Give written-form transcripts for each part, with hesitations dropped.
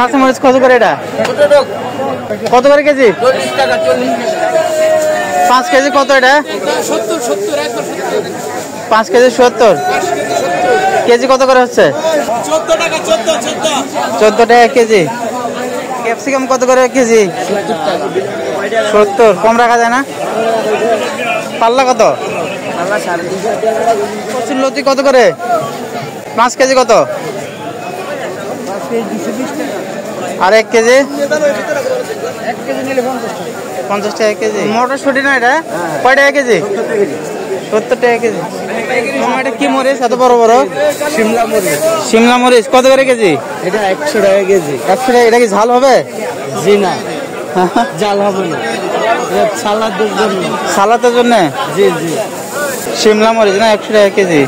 কাঁচামরিচ কত করে এটা? কত করে কেজি? 5 কেজি কত এটা? 5 কেজি 70। কেজি কত করে হচ্ছে? 14 টাকা কেজি। ক্যাপসিকাম কত করে কেজি? 70। কম রাখা যায় না? পাল্লা কত? লতি কত করে? 5 কেজি কত? আর 1 কেজি? 50 টাকা কেজি। মটরশুঁটি না এটা? কয় টাকা কেজি? 70 টাকা কেজি। এটা কি মরিচ এত বড় বড়? শিমলা মরিচ। শিমলা মরিচ কত করে কেজি? এটা 100 টাকা কেজি। 100 টাকা। এটা কি ঝাল হবে? জি না, ঝাল হবে না, সালাদের জন্য। সালাদের জন্য? জি জি। শিমলা মরিচ না 100 টাকা কেজি।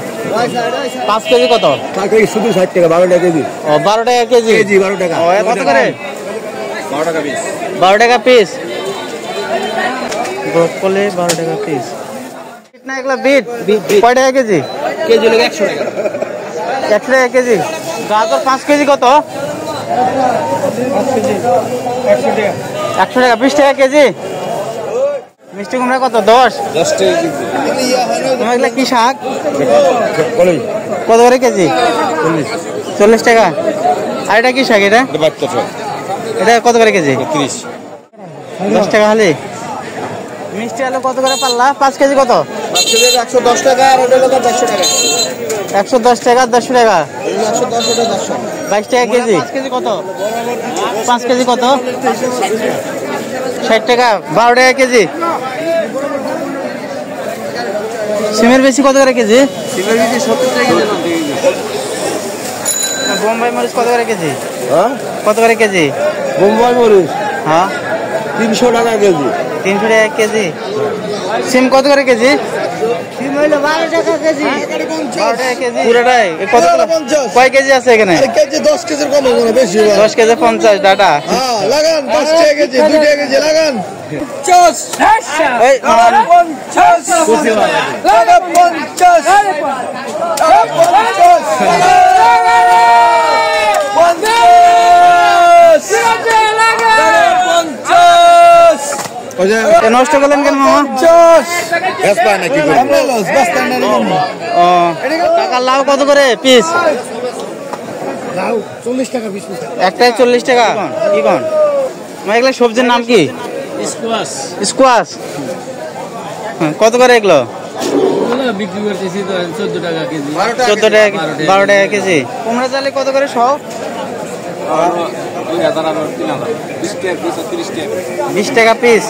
5 কেজি কত? শুধু 60 টাকা, 12 টাকা কেজি। ও 12 টাকা কেজি। কেজি 12 টাকা। কত করে? 12 টাকা পিস। 12 টাকা পিস। ব্রোকলি 12 টাকা পিস। না এগুলা বিট কয় টাকা কেজি? কেজি হলো 100 টাকা। 100 টাকা কেজি। গাজর 5 কেজি কত? 100 টাকা। 20 টাকা কেজি। মিষ্টি কুমড়া কত? 10 টাকা কেজি। এগুলা কি শাক? কত করে কেজি? 40 টাকা। আর এটা কি শাক? এটা এটা কত করে কেজি? 10 টাকা হলে। মিষ্টি আলু কত করে পাল্লা? 5 কেজি কত? 110 টাকা। আর ওটা হলো 100 টাকা। 110 টাকা 100 টাকা। 110 ওটা 100। 22 টাকা কেজি। 5 কেজি কত? 5 কেজি কত? 60 টাকা। 12 টাকা কেজি। সিমের বেশি কত করে কেজি? সিমের কেজি 70 টাকা কেজি। বোম্বাই মরিচ কত করে কেজি? হ্যাঁ, কত করে কেজি? বোম্বাই মরিচ হ্যাঁ 300 টাকা কেজি। 300 টাকা কেজি। সিম কত করে কেজি? সিম হইলো 12 টাকা কেজি। 12 টাকা কেজি পুরোটাই। কত 50। কয় কেজি আছে এখানে? কেজি 10 কেজির কম হবে না, বেশি হবে। 10 কেজি 50 ডাটা। হ্যাঁ লাগান 5 টাকা কেজি, 2 টাকা কেজি লাগান। 50 এই 50 লাগা 50 নষ্ট করলেন কেন মামা? ও কাকা লাউ কত করে পিস? 40 টাকা পিস। একটাই 40 টাকা। কি কোন এগুলো সবজির নাম কি? স্কোয়াশ। স্কোয়াশ কত করে এগুলো? বিক্রি করতেছি 14 টাকা কেজি। 14 টাকা 12 টাকা কেজি। কুমড়া চালে কত করে সব? 20 টাকা পিস।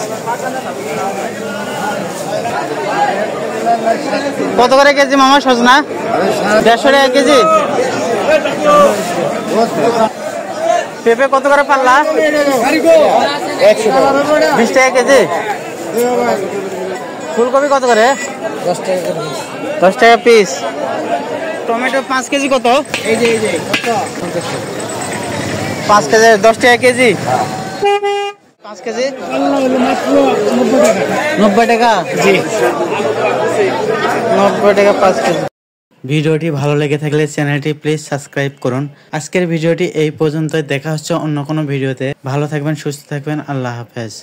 কত করে কেজি মামা সজনা? 150 টাকা কেজি। পেঁপে কত করে পাল্লা? 20 টাকা কেজি। ফুলকপি কত করে? 10 টাকা পিস। টমেটো 5 কেজি কত? 5 কেজি 10 টাকা কেজি। 5 কেজি 90 টাকা। জি 90 টাকা 5 কেজি। ভিডিওটি ভালো লেগে থাকলে চ্যানেলটি প্লিজ সাবস্ক্রাইব করুন। আজকের ভিডিওটি এই পর্যন্তই। দেখা হচ্ছে অন্য কোনো ভিডিওতে। ভালো থাকবেন, সুস্থ থাকবেন। আল্লাহ হাফেজ।